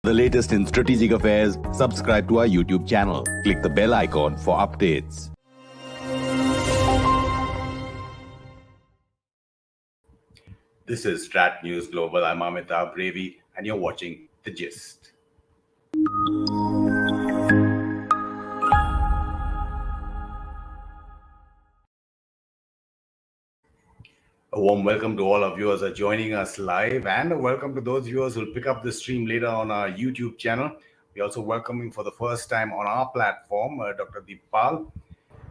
the latest in strategic affairs, subscribe to our YouTube channel. Click the bell icon for updates. This is StratNewsGlobal. I'm Amitabh, Revi, and you're watching The Gist. A warm welcome to all our viewers who are joining us live, and a welcome to those viewers who will pick up the stream later on our YouTube channel. We're also welcoming for the first time on our platform Dr. Deepal.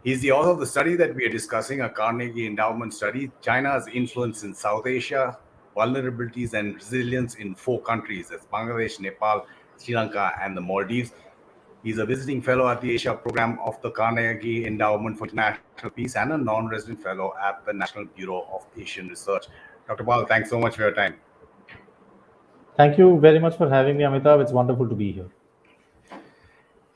He's the author of the study that we are discussing, a Carnegie Endowment study, China's influence in South Asia, vulnerabilities and resilience in 4 countries, that's Bangladesh, Nepal, Sri Lanka, and the Maldives. He's a visiting fellow at the Asia program of the Carnegie Endowment for International Peace and a non-resident fellow at the National Bureau of Asian Research. Dr. Pal, thanks so much for your time. Thank you very much for having me, Amitabh. It's wonderful to be here.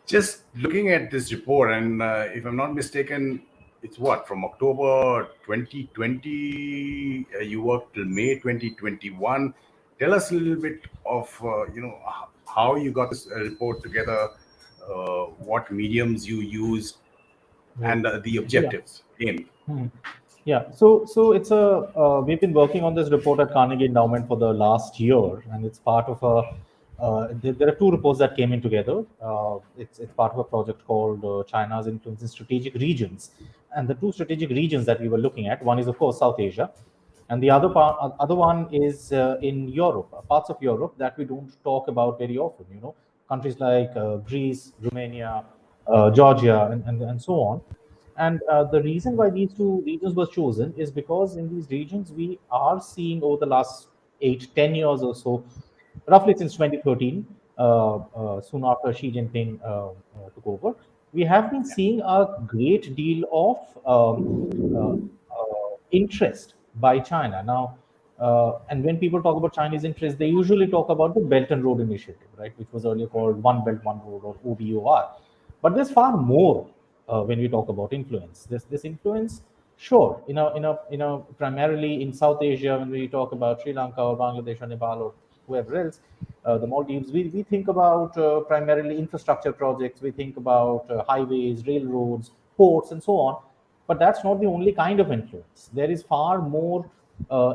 Just looking at this report, and if I'm not mistaken, it's from October 2020, you worked till May 2021. Tell us a little bit of, how you got this report together, what mediums you used, and the objectives. Yeah, so it's we've been working on this report at Carnegie Endowment for the last year, and it's part of there are 2 reports that came in together. It's part of a project called China's Influence in Strategic Regions, and the 2 strategic regions that we were looking at, one is of course South Asia, and the other one is in Europe, parts of Europe that we don't talk about very often. Countries like Greece, Romania, Georgia, and so on. And the reason why these 2 regions were chosen is because in these regions we are seeing over the last 8-10 years or so, roughly since 2013, soon after Xi Jinping took over, we have been seeing a great deal of interest by China. Now, and when people talk about Chinese interest, they usually talk about the Belt and Road Initiative, right, which was earlier called One Belt, One Road, or OBOR. But there's far more when we talk about influence. This influence, sure, primarily in South Asia, when we talk about Sri Lanka or Bangladesh or Nepal or whoever else, the Maldives, we think about primarily infrastructure projects. We think about highways, railroads, ports, and so on. But that's not the only kind of influence. There is far more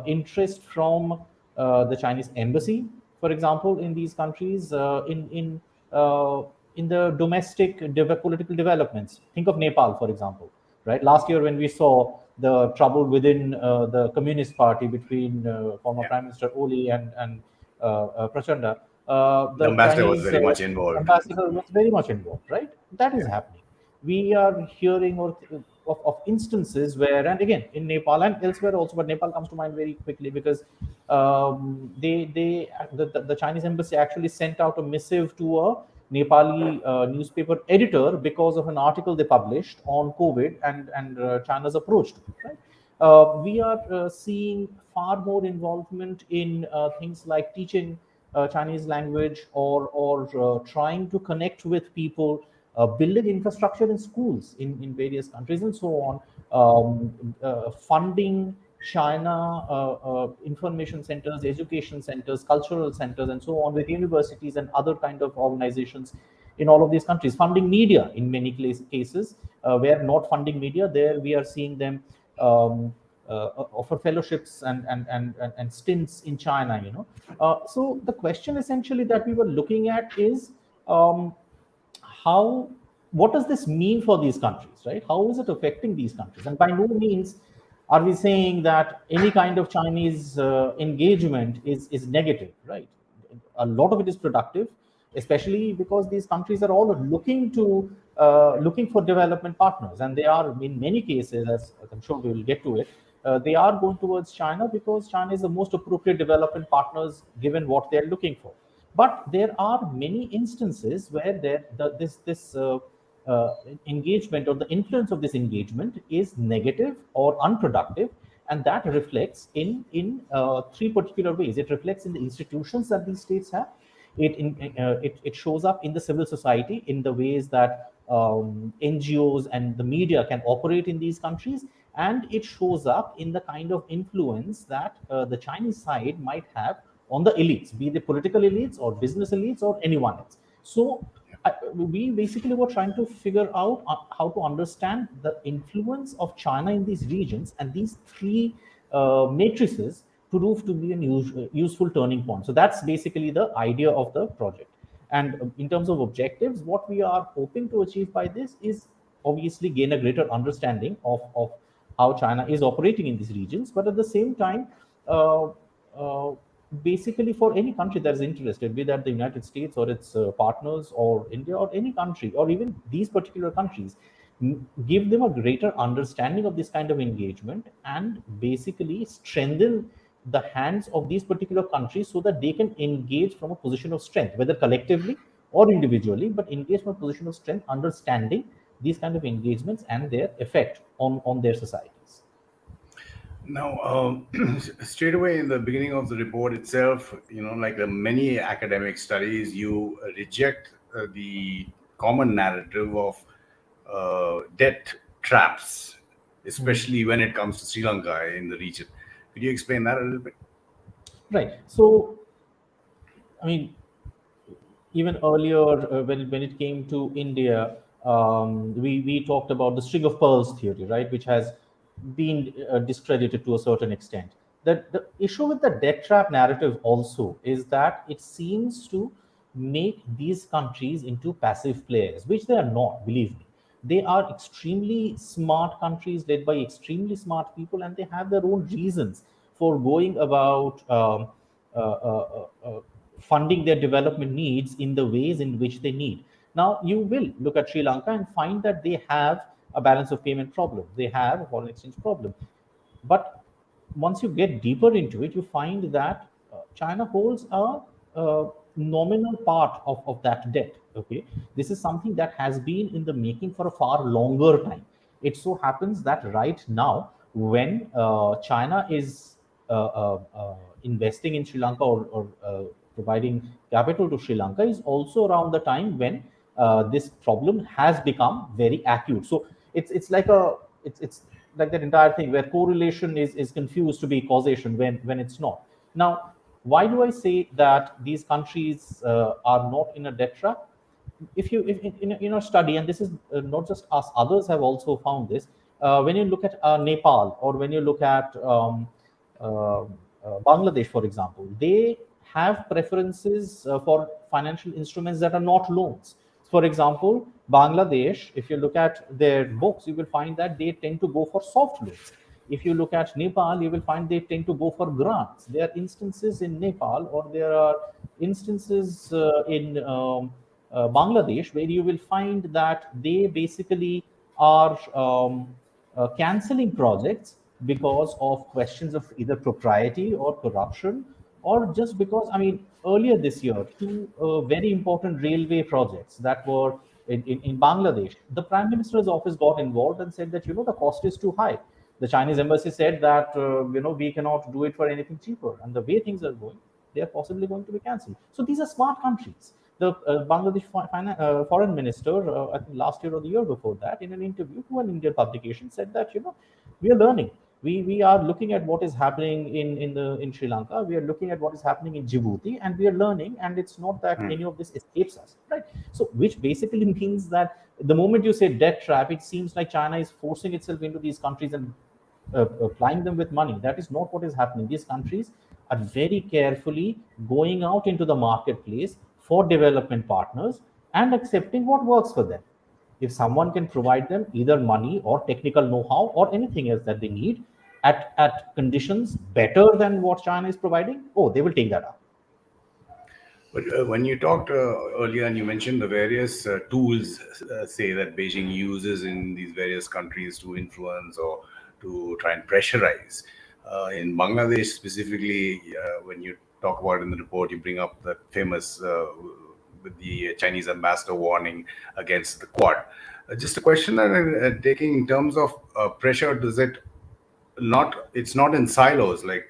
interest from the Chinese embassy, for example, in these countries, in the domestic political developments. Think of Nepal, for example, right? Last year, when we saw the trouble within the Communist Party between former Prime Minister Oli and Prachanda, the ambassador Chinese, was very much involved. Ambassador was very much involved, right? That is happening. We are hearing of instances where, and again, in Nepal and elsewhere also, but Nepal comes to mind very quickly because the Chinese embassy actually sent out a missive to a Nepali newspaper editor because of an article they published on COVID and China's approach to it, right? We are seeing far more involvement in things like teaching Chinese language or trying to connect with people, building infrastructure in schools in various countries and so on, funding China information centers, education centers, cultural centers, and so on, with universities and other kind of organizations in all of these countries. Funding media in many cases, where not funding media, there we are seeing them offer fellowships and stints in China. So the question essentially that we were looking at is what does this mean for these countries, right? How is it affecting these countries? And by no means are we saying that any kind of Chinese engagement is negative, right? A lot of it is productive, especially because these countries are all looking for development partners, and they are in many cases, as I'm sure we will get to it, they are going towards China because China is the most appropriate development partners given what they're looking for. But there are many instances where this engagement or the influence of this engagement is negative or unproductive, and that reflects in 3 particular ways. It reflects in the institutions that these states have. It shows up in the civil society in the ways that NGOs and the media can operate in these countries, and it shows up in the kind of influence that the Chinese side might have on the elites, be they political elites or business elites or anyone else. So we basically were trying to figure out how to understand the influence of China in these regions, and these three matrices prove to be a useful turning point. So that's basically the idea of the project. And in terms of objectives, what we are hoping to achieve by this is obviously gain a greater understanding of how China is operating in these regions, but at the same time, uh, uh, basically for any country that is interested, be that the United States or its partners or India or any country or even these particular countries, give them a greater understanding of this kind of engagement and basically strengthen the hands of these particular countries so that they can engage from a position of strength, whether collectively or individually, but engage from a position of strength, understanding these kind of engagements and their effect on their societies. Now, straight away in the beginning of the report itself, like many academic studies, you reject the common narrative of debt traps, especially when it comes to Sri Lanka in the region. Could you explain that a little bit? Right. So, I mean, even earlier when it came to India, we talked about the string of pearls theory, right, which has been discredited to a certain extent. The issue with the debt trap narrative also is that it seems to make these countries into passive players, which they are not, believe me. They are extremely smart countries led by extremely smart people, and they have their own reasons for going about uh, uh, funding their development needs in the ways in which they need. Now, you will look at Sri Lanka and find that they have a balance of payment problem, they have a foreign exchange problem. But once you get deeper into it, you find that China holds a nominal part of that debt. Okay, this is something that has been in the making for a far longer time. It so happens that right now, when China is investing in Sri Lanka or providing capital to Sri Lanka, is also around the time when this problem has become very acute. So it's like it's like that entire thing where correlation is confused to be causation when it's not. Now, why do I say that these countries are not in a debt trap? If you if in a study, and this is not just us, others have also found this. When you look at Nepal, or when you look at Bangladesh, for example, they have preferences for financial instruments that are not loans. For example, Bangladesh, if you look at their books, you will find that they tend to go for soft loans. If you look at Nepal, you will find they tend to go for grants. There are instances in Nepal, or there are instances in Bangladesh, where you will find that they basically are canceling projects because of questions of either propriety or corruption, or just because, I mean, earlier this year, two very important railway projects that were in Bangladesh, the Prime Minister's office got involved and said that, the cost is too high. The Chinese embassy said that, we cannot do it for anything cheaper. And the way things are going, they are possibly going to be cancelled. So these are smart countries. The Bangladesh foreign minister, I think last year or the year before that, in an interview to an Indian publication, said that, we are learning. We are looking at what is happening in Sri Lanka. We are looking at what is happening in Djibouti, and we are learning. And it's not that any of this escapes us, right? So, which basically means that the moment you say debt trap, it seems like China is forcing itself into these countries and applying them with money. That is not what is happening. These countries are very carefully going out into the marketplace for development partners and accepting what works for them. If someone can provide them either money or technical know-how or anything else that they need at conditions better than what China is providing, oh, they will take that up. But when you talked earlier and you mentioned the various tools, say that Beijing uses in these various countries to influence or to try and pressurize. In Bangladesh specifically, when you talk about it in the report, you bring up the famous with the Chinese ambassador warning against the Quad. Just a question that I'm taking in terms of pressure, does it not, it's not in silos, like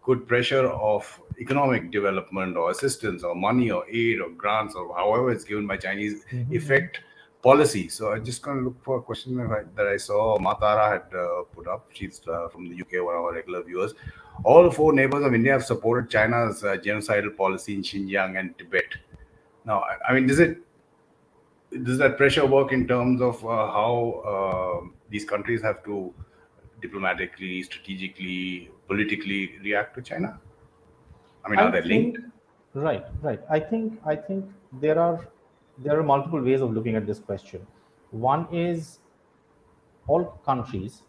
could pressure of economic development or assistance or money or aid or grants or however it's given by Chinese affect policy. So I just going to look for a question that I saw Matara had put up. She's from the UK, one of our regular viewers. All four neighbors of India have supported China's genocidal policy in Xinjiang and Tibet. Now, I mean, does that pressure work in terms of how these countries have to diplomatically, strategically, politically react to China? I mean, I are they linked? think, right. I think there are multiple ways of looking at this question. One is all countries,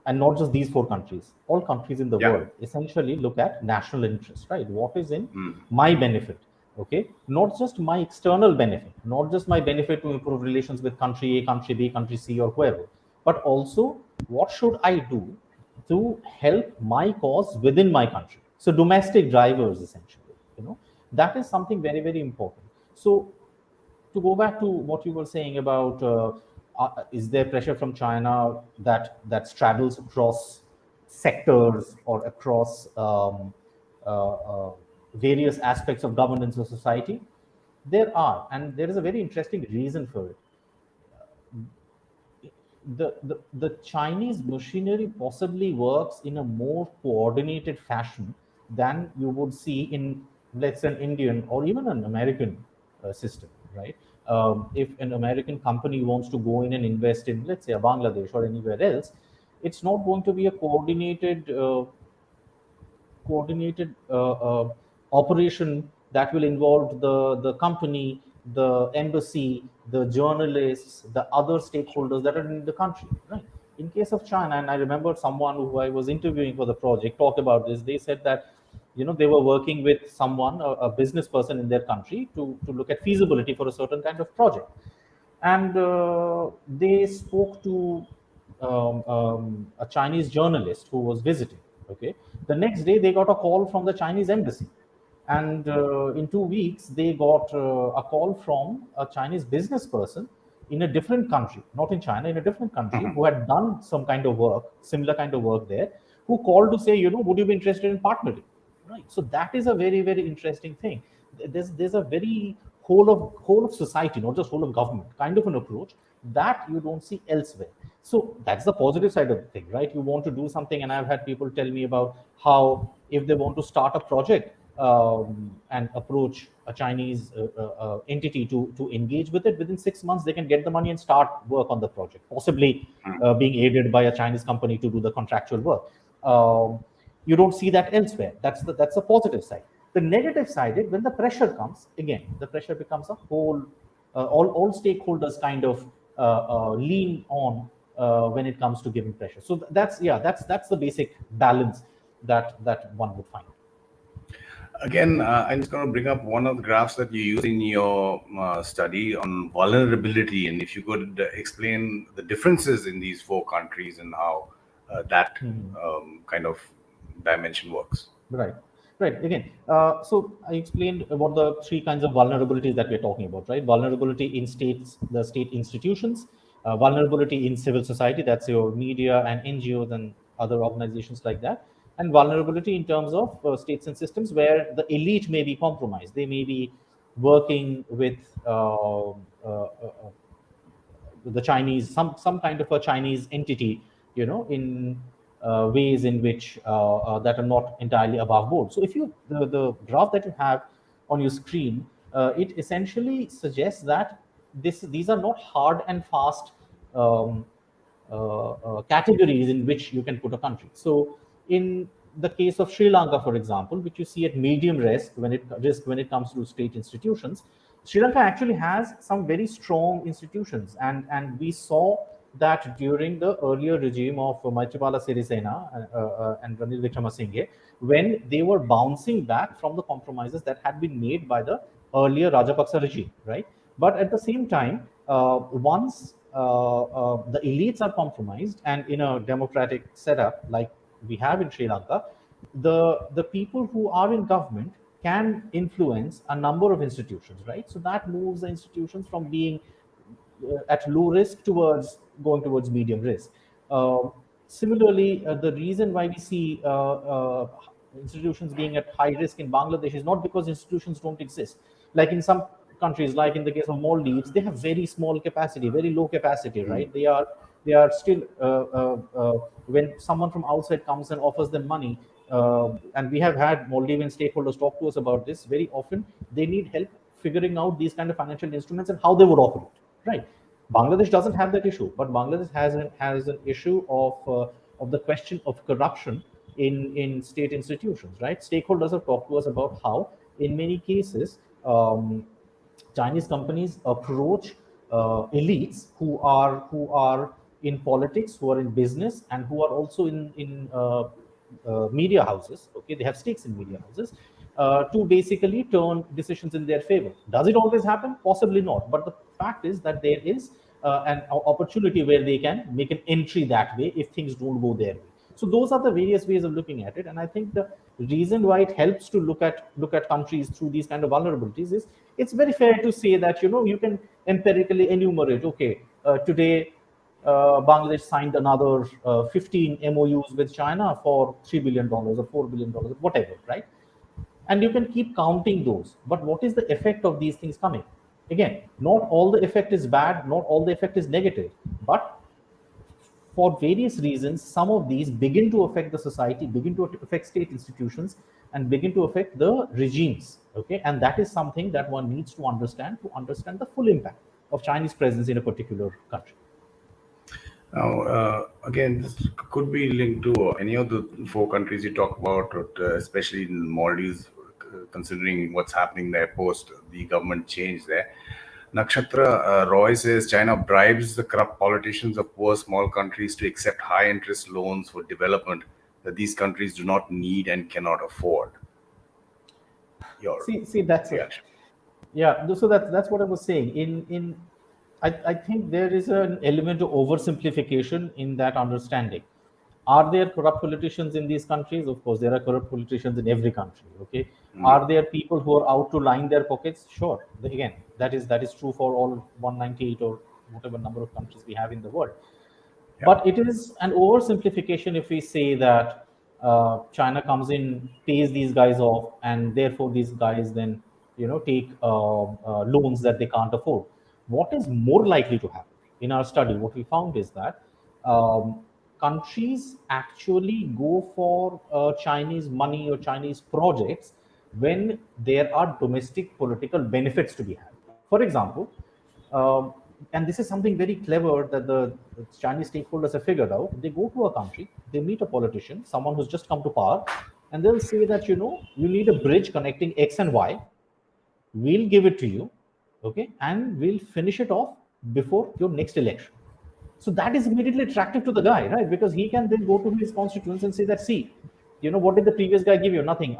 and not just these four countries, all countries in the Yeah. world essentially look at national interest, right? What is in my benefit? Okay, not just my external benefit, not just my benefit to improve relations with country A, country B, country C, or whoever, but also what should I do to help my cause within my country. So domestic drivers, essentially, that is something very, very important. So to go back to what you were saying about is there pressure from China that straddles across sectors or across various aspects of governance or society? There are, and there is a very interesting reason for it. The Chinese machinery possibly works in a more coordinated fashion than you would see in, let's say, an Indian or even an American system, right? If an American company wants to go in and invest in, let's say, a Bangladesh or anywhere else, it's not going to be a coordinated operation that will involve the company, the embassy, the journalists, the other stakeholders that are in the country, right? In case of China, and I remember someone who I was interviewing for the project talked about this. They said that they were working with someone, a business person in their country, to look at feasibility for a certain kind of project, and they spoke to a Chinese journalist who was visiting. Okay, the next day they got a call from the Chinese embassy, and in 2 weeks they got a call from a Chinese business person in a different country, not in China, in a different country, who had done some kind of work, similar kind of work there, who called to say, would you be interested in partnering? Right. So that is a very, very interesting thing. There's a very whole of society, not just whole of government, kind of an approach that you don't see elsewhere. So that's the positive side of the thing, right? You want to do something, and I've had people tell me about how if they want to start a project and approach a Chinese entity to engage with it, within 6 months they can get the money and start work on the project, possibly being aided by a Chinese company to do the contractual work. You don't see that elsewhere. That's the positive side. The negative side is when the pressure comes. Again, the pressure becomes a whole. All stakeholders kind of lean on when it comes to giving pressure. So that's the basic balance that one would find. Again, I'm just going to bring up one of the graphs that you use in your study on vulnerability, and if you could explain the differences in these four countries and how that kind of dimension works. Right. Right. Again, so I explained about the three kinds of vulnerabilities that we're talking about, right? Vulnerability in the state institutions, vulnerability in civil society, that's your media and NGOs and other organizations like that, and vulnerability in terms of states and systems where the elite may be compromised. They may be working with the Chinese, some kind of a Chinese entity, in ways in which that are not entirely above board. So if the graph that you have on your screen, it essentially suggests that these are not hard and fast um, categories in which you can put a country. So in the case of Sri Lanka, for example, which you see at medium risk when it comes to state institutions, Sri Lanka actually has some very strong institutions, and we saw that during the earlier regime of Maithripala Sirisena and Ranil Wickramasinghe, when they were bouncing back from the compromises that had been made by the earlier Rajapaksa regime, right? But at the same time, once the elites are compromised, and in a democratic setup like we have in Sri Lanka, the people who are in government can influence a number of institutions, right? So that moves the institutions from being at low risk towards going towards medium risk. Similarly, the reason why we see institutions being at high risk in Bangladesh is not because institutions don't exist. Like in some countries, like in the case of Maldives, they have very small capacity, very low capacity, right? They are still when someone from outside comes and offers them money, and we have had Maldivian stakeholders talk to us about this very often. They need help figuring out these kind of financial instruments and how they would operate, right? Bangladesh doesn't have that issue, but Bangladesh has an issue of the question of corruption in state institutions, right? Stakeholders have talked to us about how, in many cases, Chinese companies approach elites who are in politics, who are in business, and who are also in media houses. Okay, they have stakes in media houses to basically turn decisions in their favor. Does it always happen? Possibly not. But the fact is that there is an opportunity where they can make an entry that way if things don't go their way. So those are the various ways of looking at it, and I think the reason why it helps to look at countries through these kind of vulnerabilities is it's very fair to say that you can empirically enumerate. Okay, today Bangladesh signed another 15 MOUs with China for $3 billion or $4 billion, whatever, right? And you can keep counting those. But what is the effect of these things coming? Again, not all the effect is bad, not all the effect is negative, but for various reasons, some of these begin to affect the society, begin to affect state institutions, and begin to affect the regimes. Okay, and that is something that one needs to understand the full impact of Chinese presence in a particular country. Now, again, this could be linked to any of the four countries you talk about, especially in Maldives, considering what's happening there post the government change there. Nakshatra Roy says China bribes the corrupt politicians of poor small countries to accept high interest loans for development that these countries do not need and cannot afford. Your See, that's a, reaction? yeah. So that's what I was saying. I think there is an element of oversimplification in that understanding. Are there corrupt politicians in these countries? Of course, there are corrupt politicians in every country. Okay. Are there people who are out to line their pockets? Sure. Again, that is true for all 198 or whatever number of countries we have in the world. Yeah. But it is an oversimplification if we say that China comes in, pays these guys off, and therefore these guys then take loans that they can't afford. What is more likely to happen in our study? What we found is that countries actually go for Chinese money or Chinese projects when there are domestic political benefits to be had. For example, um, and this is something very clever that the Chinese stakeholders have figured out. They go to a country, they meet a politician, someone who's just come to power, and they'll say that you need a bridge connecting X and Y. We'll give it to you, okay, and we'll finish it off before your next election. So that is immediately attractive to the guy, right? Because he can then go to his constituents and say that, see, what did the previous guy give you? Nothing.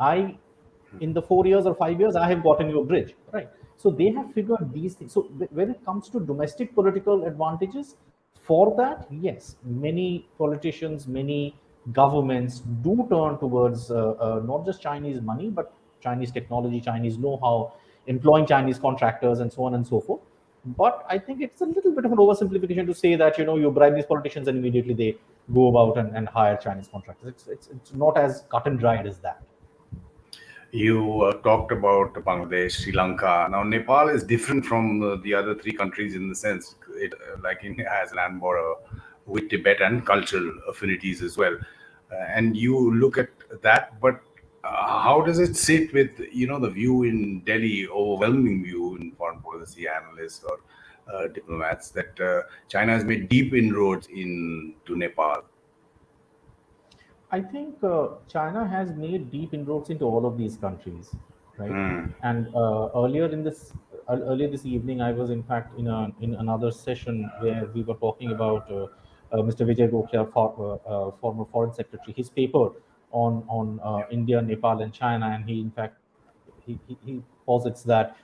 In the 4 years or 5 years, I have gotten you a bridge, right? So they have figured these things. So when it comes to domestic political advantages, for that, yes, many politicians, many governments do turn towards not just Chinese money, but Chinese technology, Chinese know-how, employing Chinese contractors, and so on and so forth. But I think it's a little bit of an oversimplification to say that you bribe these politicians and immediately they go about and hire Chinese contractors. It's not as cut and dried as that. You talked about Bangladesh, Sri Lanka. Now, Nepal is different from the other three countries in the sense it, like India has land border with Tibet and cultural affinities as well. And you look at that, but how does it sit with the view in Delhi, overwhelming view in foreign policy analysts or diplomats that China has made deep inroads into Nepal? I think China has made deep inroads into all of these countries, right? And earlier this evening, I was in fact in another session where we were talking about Mr. Vijay Gokhale, former foreign secretary, his paper on India, Nepal, and China, and he in fact he posits that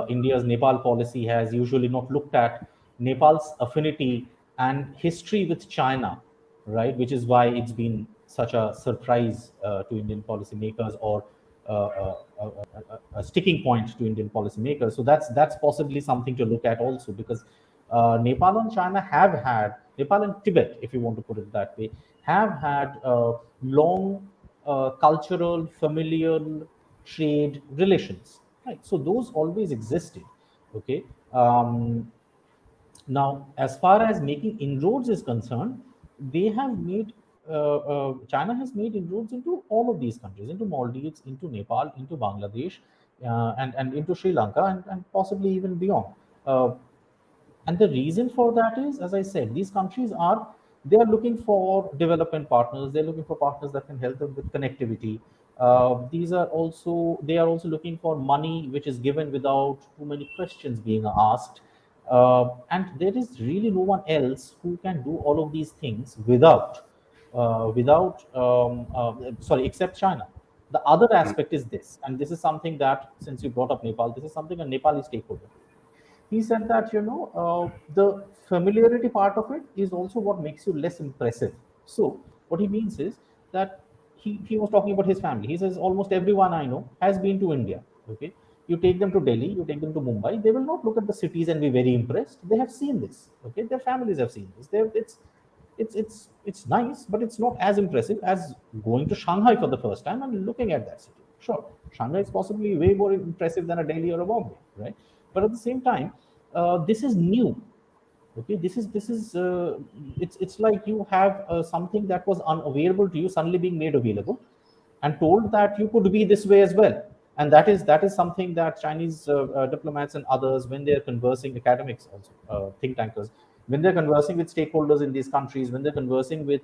India's Nepal policy has usually not looked at Nepal's affinity and history with China, right? Which is why it's been such a surprise to Indian policymakers, or a sticking point to Indian policymakers. So that's possibly something to look at also, because Nepal and China have had, Nepal and Tibet, if you want to put it that way, have had long cultural, familial trade relations, right? So those always existed. Okay. Um, Now, as far as making inroads is concerned, they have made China has made inroads into all of these countries, into Maldives, into Nepal, into Bangladesh, and into Sri Lanka, and possibly even beyond. Uh, and the reason for that is, as I said, these countries are, they are looking for development partners. They're looking for partners that can help them with connectivity. These are also, they are also looking for money which is given without too many questions being asked. And there is really no one else who can do all of these things sorry, except China. The other aspect is this, and this is something that, since you brought up Nepal, this is something a Nepali stakeholder told me. He said that, the familiarity part of it is also what makes you less impressive. So what he means is that he was talking about his family. He says almost everyone I know has been to India. Okay, you take them to Delhi, you take them to Mumbai, they will not look at the cities and be very impressed. They have seen this. Okay, their families have seen this. It's nice, but it's not as impressive as going to Shanghai for the first time and looking at that city. Sure, Shanghai is possibly way more impressive than a Delhi or a Bombay, right? But at the same time, this is new. Okay, it's like you have something that was unavailable to you suddenly being made available, and told that you could be this way as well. And that is something that Chinese diplomats and others, when they're conversing, academics also, think tankers, when they're conversing with stakeholders in these countries, when they're conversing with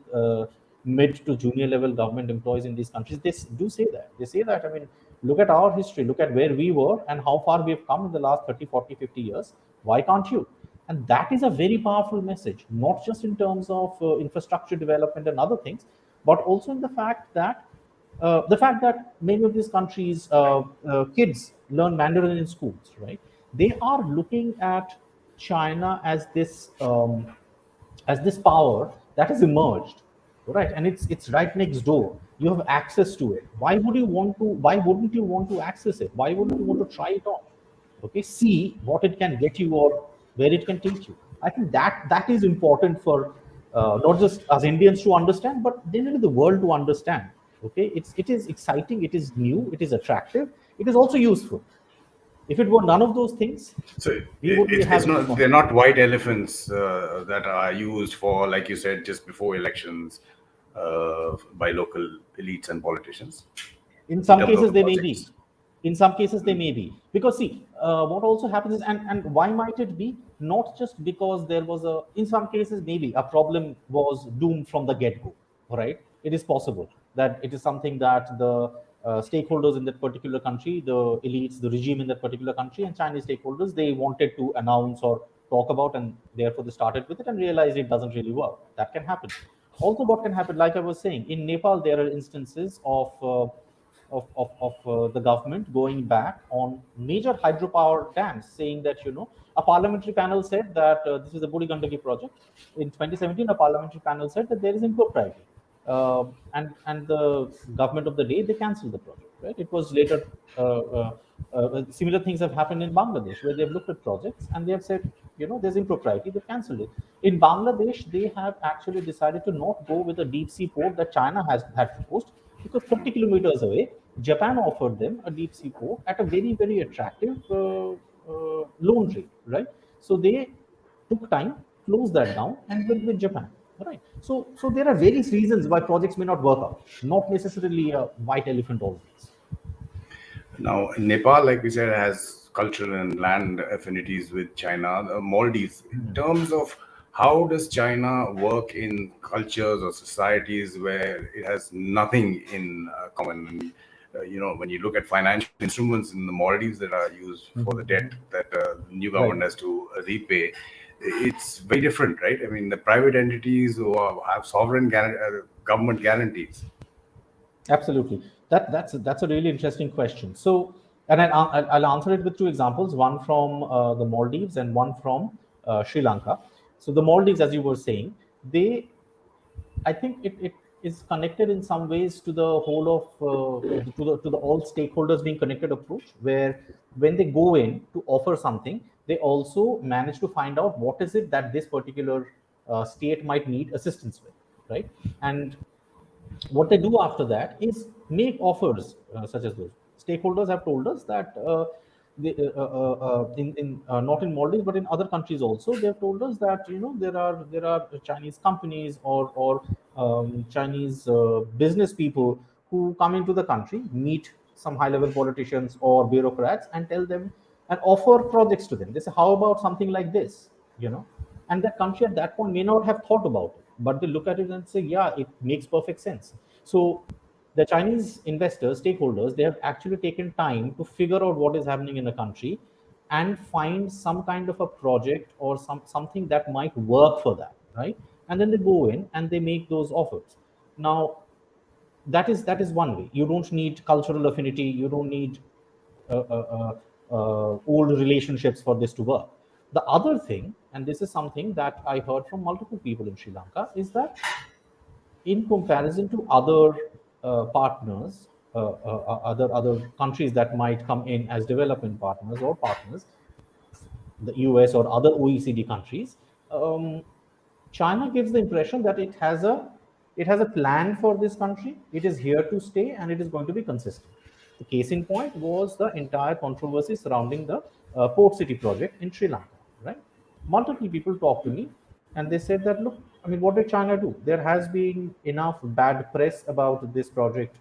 mid to junior level government employees in these countries, they do say that. They say that, I mean, look at our history, look at where we were and how far we've come in the last 30, 40, 50 years. Why can't you? And that is a very powerful message, not just in terms of infrastructure development and other things, but also in the fact that many of these countries, kids learn Mandarin in schools, right? They are looking at China as this power that has emerged, right? And it's right next door. You have access to it. Why wouldn't you want to access it? Why wouldn't you want to try it on? Okay, see what it can get you or where it can take you. I think that is important for not just us Indians to understand, but generally the world to understand. Okay, it is exciting, it is new, it is attractive, it is also useful. If it were none of those things, So we wouldn't be it's having this not, they're conversation. not white elephants that are used for, like you said, just before elections by local elites and politicians In in some terms of cases the they may be. projects. In some cases they may be, because see, what also happens is, and why might it be? Not just because there was a, in some cases maybe a problem was doomed from the get-go. Right, it is possible that it is something that the stakeholders in that particular country, the elites, the regime in that particular country, and Chinese stakeholders, they wanted to announce or talk about, and therefore they started with it and realized it doesn't really work. That can happen. Also, what can happen, like I was saying, in Nepal there are instances of the government going back on major hydropower dams, saying that, a parliamentary panel said that this is the Budi Gandaki project. In 2017, a parliamentary panel said that there is impropriety, and the government of the day, they cancelled the project. Right? It was later. Similar things have happened in Bangladesh, where they've looked at projects and they have said, there's impropriety. They've cancelled it. In Bangladesh, they have actually decided to not go with a deep sea port that China has had proposed, because 30 kilometers away, Japan offered them a deep sea port at a very, very attractive loan rate, right? So they took time, closed that down, and went with Japan, right? So there are various reasons why projects may not work out, not necessarily a white elephant always. Now, Nepal, like we said, has cultural and land affinities with China. Maldives, in terms of how does China work in cultures or societies where it has nothing in common? And, when you look at financial instruments in the Maldives that are used for the debt that the new Right. government has to repay, it's very different, right? I mean, the private entities who have sovereign government guarantees. Absolutely. That's a really interesting question. So, and I'll answer it with two examples: one from the Maldives and one from Sri Lanka. So, the Maldives, as you were saying, they, I think it is connected in some ways to the whole of to the all stakeholders being connected approach, where when they go in to offer something, they also manage to find out what is it that this particular state might need assistance with, right? And what they do after that is make offers such as those. Stakeholders have told us that. in not in Maldives but in other countries also, they have told us that there are Chinese companies or Chinese business people who come into the country, meet some high level politicians or bureaucrats, and tell them and offer projects to them. They say, how about something like this, and that country at that point may not have thought about it, but they look at it and say, yeah, it makes perfect sense. So the Chinese investors, stakeholders, they have actually taken time to figure out what is happening in the country and find some kind of a project or something that might work for that, right? And then they go in and they make those offers. Now, that is one way. You don't need cultural affinity. You don't need old relationships for this to work. The other thing, and this is something that I heard from multiple people in Sri Lanka, is that in comparison to other partners, other countries that might come in as development partners or partners, the US or other OECD countries, China gives the impression that it has a plan for this country. It is here to stay, and it is going to be consistent. The case in point was the entire controversy surrounding the port city project in Sri Lanka, right? Multiple people talked to me, and they said that, look, I mean, what did China do? There has been enough bad press about this project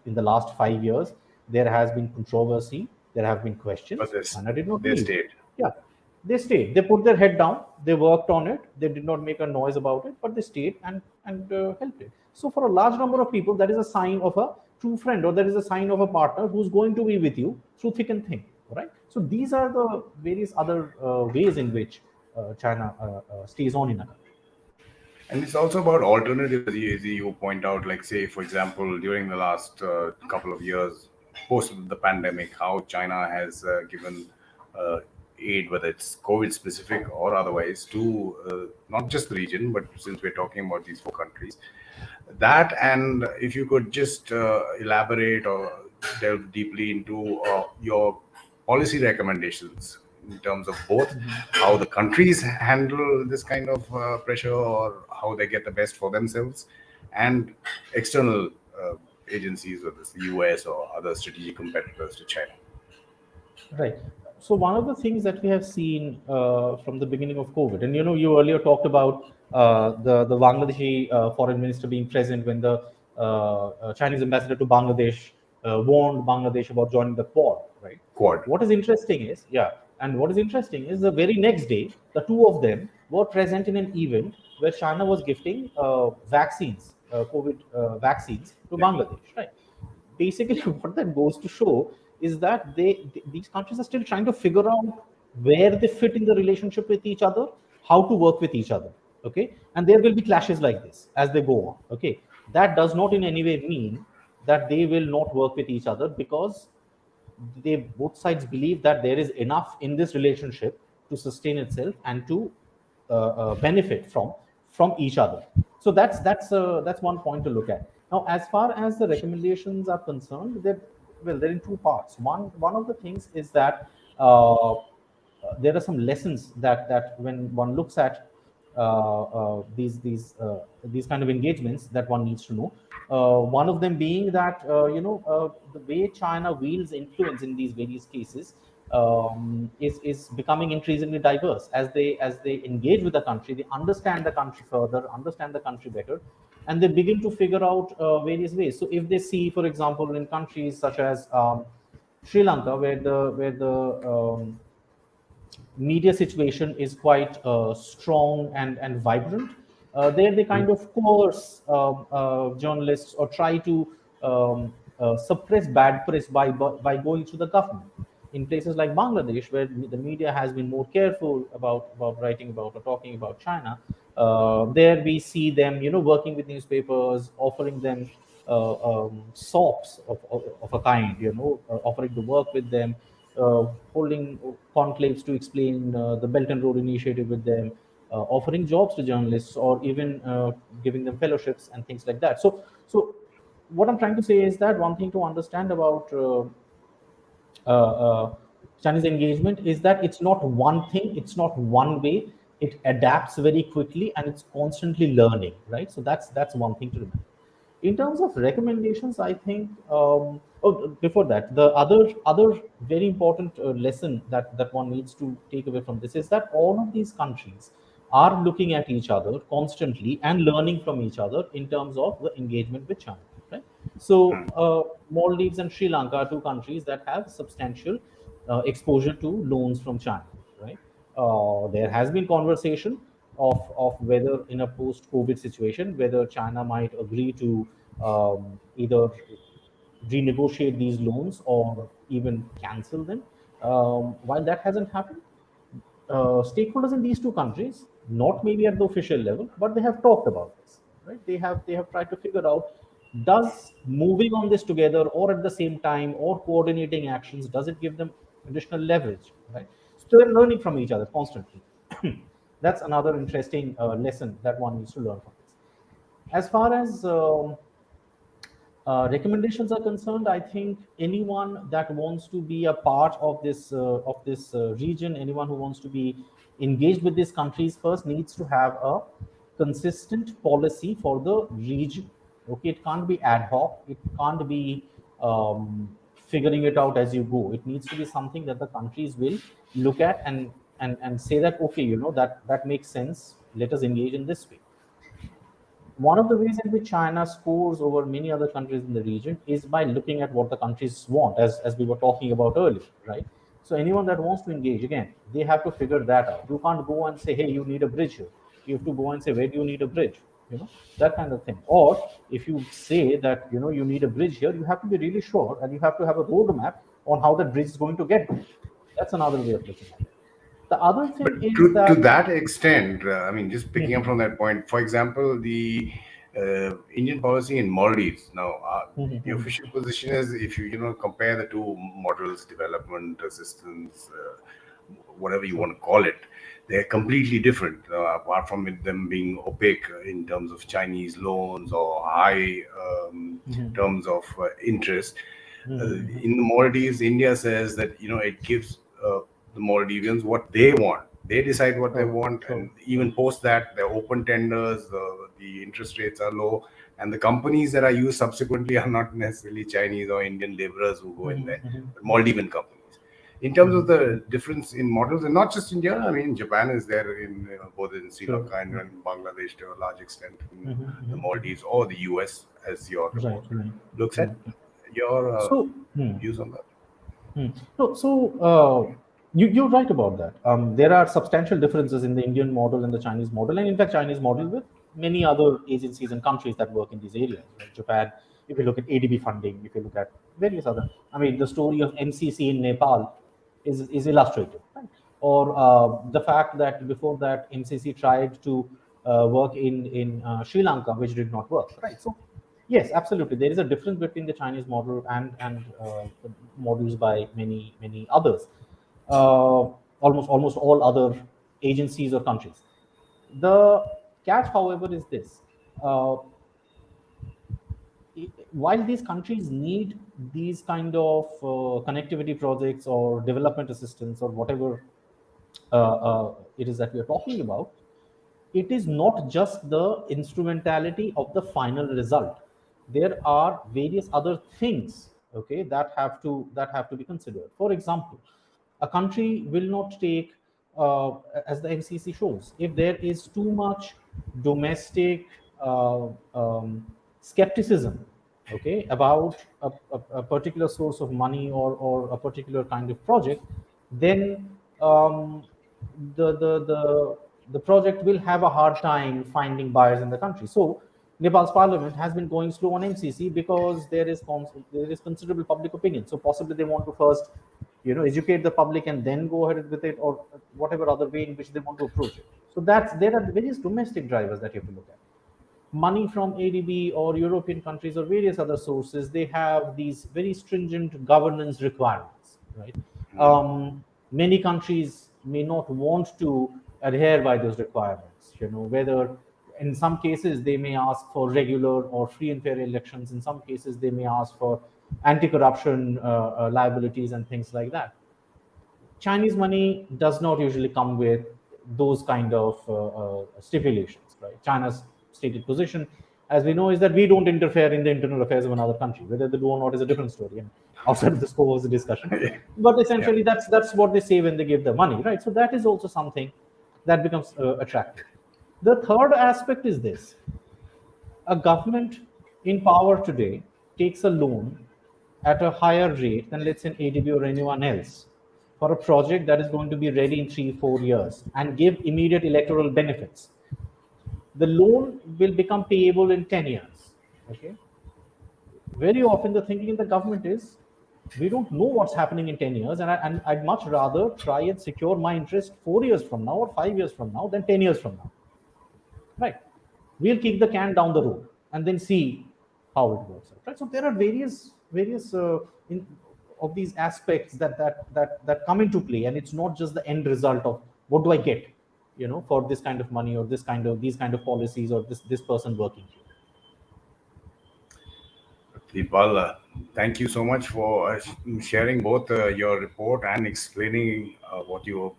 in the last 5 years. There has been controversy. There have been But questions. this China did not they leave. stayed. Yeah, they stayed. They put their head down. They worked on it. They did not make a noise about it, but they stayed and helped it. So for a large number of people, that is a sign of a true friend, or that is a sign of a partner who's going to be with you through thick and thin. Right. So these are the various other ways in which China stays on in a country. And it's also about alternatives, as you point out, like, say, for example, during the last couple of years, post the pandemic, how China has given uh, aid, whether it's COVID specific or otherwise, to not just the region, but since we're talking about these four countries, that, and if you could just elaborate or delve deeply into your policy recommendations in terms of both how the countries handle this kind of pressure or how they get the best for themselves, and external agencies, whether it's the US or other strategic competitors to China. Right. So one of the things that we have seen from the beginning of COVID, and you earlier talked about the Bangladeshi foreign minister being present when the Chinese ambassador to Bangladesh warned Bangladesh about joining the Quad, right? Quad. What is interesting is, yeah, and what is interesting is the very next day, the two of them were present in an event where China was gifting vaccines, COVID vaccines to Yeah. Bangladesh, right? Basically what that goes to show is that these countries are still trying to figure out where they fit in the relationship with each other, how to work with each other. Okay, and there will be clashes like this as they go on. Okay, that does not in any way mean that they will not work with each other, because they both sides believe that there is enough in this relationship to sustain itself and to benefit from each other. So that's one point to look at. Now, as far as the recommendations are concerned, they're in two parts. One of the things is that there are some lessons that when one looks at these kind of engagements, that one needs to know. One of them being that the way China wields influence in these various cases is becoming increasingly diverse as they engage with the country. They understand the country further, understand the country better, and they begin to figure out various ways. So if they see, for example, in countries such as Sri Lanka, where the media situation is quite strong and vibrant. There they kind of coerce journalists or try to suppress bad press by going through the government. In places like Bangladesh, where the media has been more careful about writing about or talking about China, there we see them, working with newspapers, offering them sops of a kind, offering to work with them, holding conclaves to explain the Belt and Road Initiative with them, offering jobs to journalists, or even giving them fellowships and things like that. So what I'm trying to say is that one thing to understand about uh, uh, Chinese engagement is that it's not one thing, it's not one way. It adapts very quickly and it's constantly learning, right? So that's one thing to remember. In terms of recommendations, I think. Before that, the other very important lesson that one needs to take away from this is that all of these countries are looking at each other constantly and learning from each other in terms of the engagement with China. Right. So Maldives and Sri Lanka are two countries that have substantial exposure to loans from China. Right. There has been conversation of whether in a post-COVID situation, whether China might agree to either renegotiate these loans or even cancel them. While that hasn't happened, stakeholders in these two countries, not maybe at the official level, but they have talked about this. Right? They have tried to figure out, does moving on this together or at the same time or coordinating actions, does it give them additional leverage? Right? So they're learning from each other constantly. That's another interesting lesson that one needs to learn from this. As far as recommendations are concerned, I think anyone that wants to be a part of this region, anyone who wants to be engaged with these countries, first needs to have a consistent policy for the region. Okay, it can't be ad hoc. It can't be figuring it out as you go. It needs to be something that the countries will look at and say that, okay, that makes sense. Let us engage in this way. One of the ways in which China scores over many other countries in the region is by looking at what the countries want, as we were talking about earlier, right? So anyone that wants to engage, again, they have to figure that out. You can't go and say, hey, you need a bridge here. You have to go and say, where do you need a bridge? That kind of thing. Or if you say that, you need a bridge here, you have to be really sure and you have to have a roadmap on how that bridge is going to get there. That's another way of looking at it. The other But thing is to that. that extent, I mean, just picking up Mhm, from that point, for example, the Indian policy in Maldives. Now, mhm, the mhm, official position is, if you compare the two models, development assistance, whatever you want to call it, they're completely different. Apart from them being opaque in terms of Chinese loans or high mhm, terms of interest. mhm, mhm. In the Maldives, India says that it gives the Maldivians what they want. They decide what they True, want, true, and even true. post that, they're open tenders. The interest rates are low, and the companies that are used subsequently are not necessarily Chinese or Indian laborers who go in Mhm, there, mhm, but mhm, Maldivian companies. In terms of mhm, the difference in models, and not just India, I mean, Japan is there in both in Sri true. Lanka and in Bangladesh to a large extent, in Mhm, the mhm, mhm. Maldives or the US, as your Right, report right, looks at. right. Your So, hmm. views on that? No, so you're right about that. There are substantial differences in the Indian model and the Chinese model, and in fact, Chinese model with many other agencies and countries that work in these areas. Right? Japan, if you look at ADB funding, if you look at various other, I mean, the story of MCC in Nepal is illustrative, right? Or the fact that before that MCC tried to work in Sri Lanka, which did not work, right? So yes, absolutely. There is a difference between the Chinese model and the models by many others, almost all other agencies or countries. The catch, however, is this: uh, while these countries need these kind of connectivity projects or development assistance or whatever it is that we are talking about, it is not just the instrumentality of the final result. There are various other things, okay, that have to be considered. For example, a country will not take, as the MCC shows, if there is too much domestic skepticism, okay, about a particular source of money or a particular kind of project, then the project will have a hard time finding buyers in the country. So Nepal's parliament has been going slow on MCC because there is considerable public opinion. So possibly they want to first, educate the public and then go ahead with it, or whatever other way in which they want to approach it. So there are various domestic drivers that you have to look at. Money from ADB or European countries or various other sources, they have these very stringent governance requirements, right? Many countries may not want to adhere by those requirements, whether in some cases they may ask for regular or free and fair elections. In some cases, they may ask for anti-corruption liabilities and things like that. Chinese money does not usually come with those kind of stipulations, right? China's stated position as we know, is that we don't interfere in the internal affairs of another country. Whether they do or not is a different story, and outside of the scope of the discussion. But essentially, Yeah. that's what they say when they give the money, right? So that is also something that becomes attractive. The third aspect is this: a government in power today takes a loan at a higher rate than, let's say, an ADB or anyone else for a project that is going to be ready in 3 4 years and give immediate electoral benefits. The loan will become payable in 10 years. Okay. Very often the thinking in the government is, we don't know what's happening in 10 years, and I'd much rather try and secure my interest 4 years from now or 5 years from now than 10 years from now. Right? We'll kick the can down the road and then see how it works out. Right? So there are various of these aspects that come into play, and it's not just the end result of what do I get, for this kind of money or these kind of policies or this person working here. Deepal, thank you so much for sharing both your report and explaining what you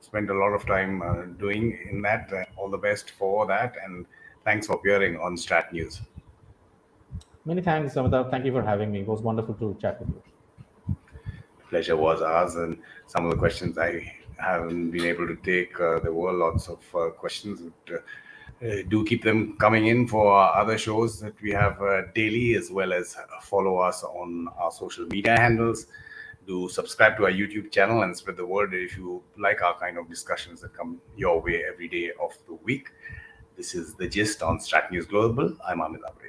spent a lot of time doing in that. All the best for that, and thanks for appearing on Strat News. Many thanks, Amitabh. Thank you for having me. It was wonderful to chat with you. Pleasure was ours, and some of the questions I haven't been able to take. There were lots of questions. But, do keep them coming in for our other shows that we have daily, as well as follow us on our social media handles. Do subscribe to our YouTube channel and spread the word if you like our kind of discussions that come your way every day of the week. This is The Gist on StratNewsGlobal. I'm Amitabh.